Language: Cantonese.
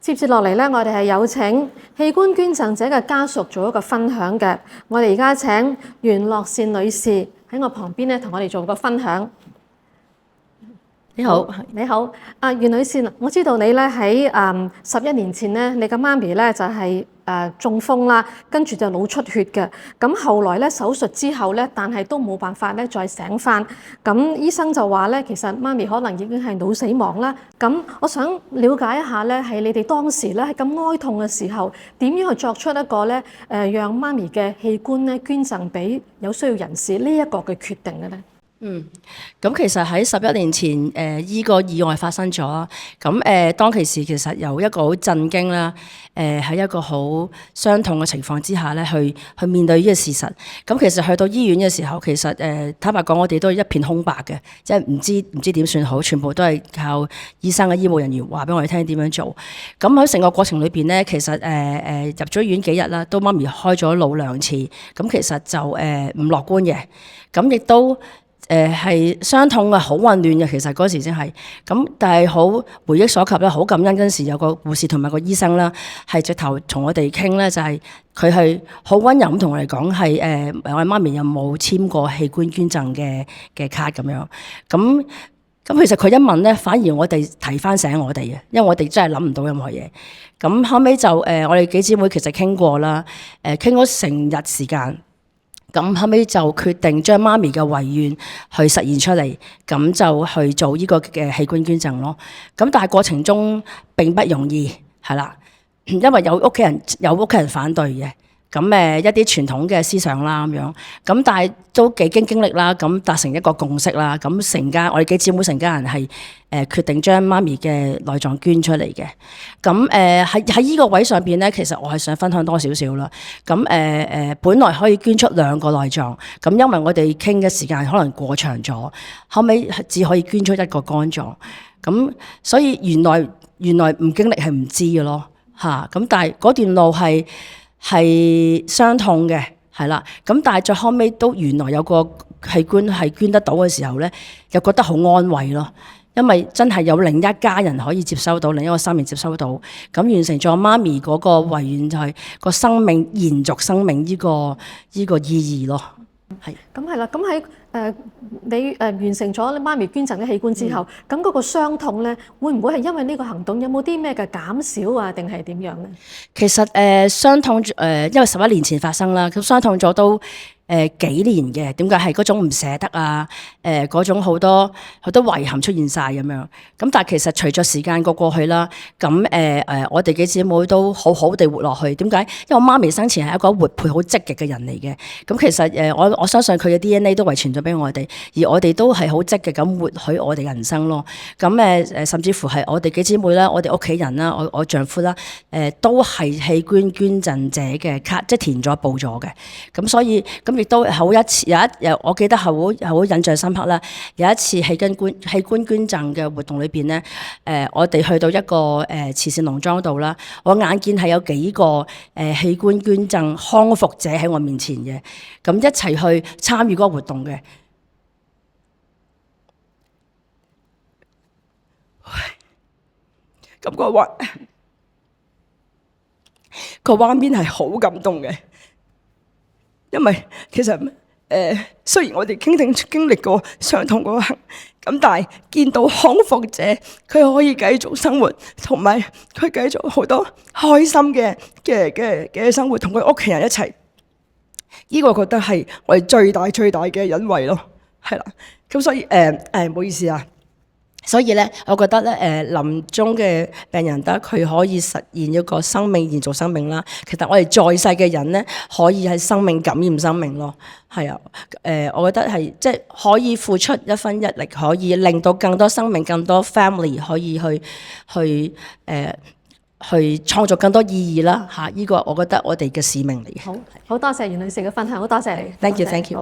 接住落嚟咧，我哋係有請器官捐贈者嘅家屬做一個分享嘅。我哋而家請袁樂善女士喺我旁邊咧，同我哋做個分享。你好，你好，袁女士，我知道你咧喺11年前咧，你嘅媽咪咧就係中風啦，跟住就腦出血嘅。咁後來咧手術之後咧，但係都冇辦法咧再醒返。咁醫生就話咧，其實媽咪可能已經係腦死亡啦。咁我想了解一下咧，喺你哋當時咧喺咁哀痛嘅時候，點樣去作出一個咧讓媽咪嘅器官咧捐贈俾有需要人士呢一個嘅決定嘅咧？咁其實喺11年前，依個意外發生咗。咁當其時其實有一個好震驚啦，喺一個好傷痛嘅情況之下咧，去面對呢個事實。咁其實去到醫院嘅時候，其實坦白講，我哋都係一片空白嘅，即係唔知點算好，全部都係靠醫生嘅醫務人員話俾我哋聽點樣做。咁喺成個過程裏邊咧，其實入咗院幾日啦，都媽咪開咗腦2次，咁其實就唔樂觀嘅，咁亦都係傷痛嘅，好混亂嘅。其實嗰時先係咁，但係好回憶所及咧，好感恩嗰陣時有個護士同埋個醫生啦，係直頭同我哋傾咧，就係佢係好溫柔咁同我哋講係我媽咪有冇簽過器官捐贈嘅卡咁樣。咁其實佢一問咧，反而我哋提翻醒我哋嘅，因為我哋真係諗唔到任何嘢。咁後尾就我哋幾姊妹其實傾過啦，傾咗成日時間。咁後尾就決定將媽咪嘅遺願去實現出嚟，咁就去做呢個嘅器官捐贈咯。咁但係過程中並不容易，係啦，因為有屋企人反對嘅。咁一啲傳統嘅思想啦咁樣，咁但係都幾經歷啦，咁達成一個共識啦，咁我哋幾姊妹成家人係決定將媽咪嘅內臟捐出嚟嘅。咁喺呢個位上邊咧，其實我係想分享多少少啦。咁本來可以捐出2個內臟，咁因為我哋傾嘅時間可能過長咗，後尾只可以捐出1個肝臟。咁所以原來唔經歷係唔知嘅咯，嚇。咁但係嗰段路係傷痛嘅，係啦。咁但係最後尾都原來有個器官係捐得到嘅時候咧，又覺得好安慰咯。因為真係有另一家人可以接收到，另一個生命接收到，咁完成咗媽咪嗰個遺願，就係個生命延續生命呢個意義咯。係。咁係啦，咁喺你完成咗媽咪捐贈嘅器官之後，咁嗰個傷痛咧，會唔會係因為呢個行動有冇啲咩嘅減少啊，定係點樣咧？其實傷痛因為11年前發生啦，咁傷痛咗都幾年嘅。點解係嗰種唔捨得啊？嗰種好多遺憾出現晒咁樣。咁但係其實隨着時間過去啦，咁我哋幾姊妹都好好地活落去。點解？因為我媽咪生前係一個活潑、好積極嘅人嚟嘅。咁其實我相信佢嘅 DNA 都遺傳咗俾我哋，而我哋都係好積極咁活許我哋人生咯。咁甚至乎係我哋幾姊妹啦，我哋屋企人啦，我丈夫啦，都係器官捐贈者嘅卡，即係填咗報咗嘅。咁所以咁亦都好一次我記得係好印象深刻啦。有一次器官捐贈嘅活動裏邊咧，我哋去到一個慈善農莊度啦，我眼見係有幾個器官捐贈康復者喺我面前嘅，咁一齊去參與嗰個活動嘅。咁個畫面係好感動嘅，因為其實雖然我哋經歷過傷痛嗰刻，咁但係見到康復者佢可以繼續生活，同埋佢繼續好多開心嘅生活，同佢屋企人一齊，呢個我覺得係我哋最大嘅欣慰咯，係啦。咁所以唔好意思啊。所以咧，我覺得咧，臨終嘅病人得佢可以實現一個生命延續生命啦。其實我哋在世嘅人咧，可以係生命感染生命咯。係啊，我覺得係即係可以付出1分1厘，可以令到更多生命、更多 family 可以去創造更多意義啦。嚇，呢個我覺得我哋嘅使命嚟嘅。好多謝袁女士嘅分享，好多謝你。Thank you。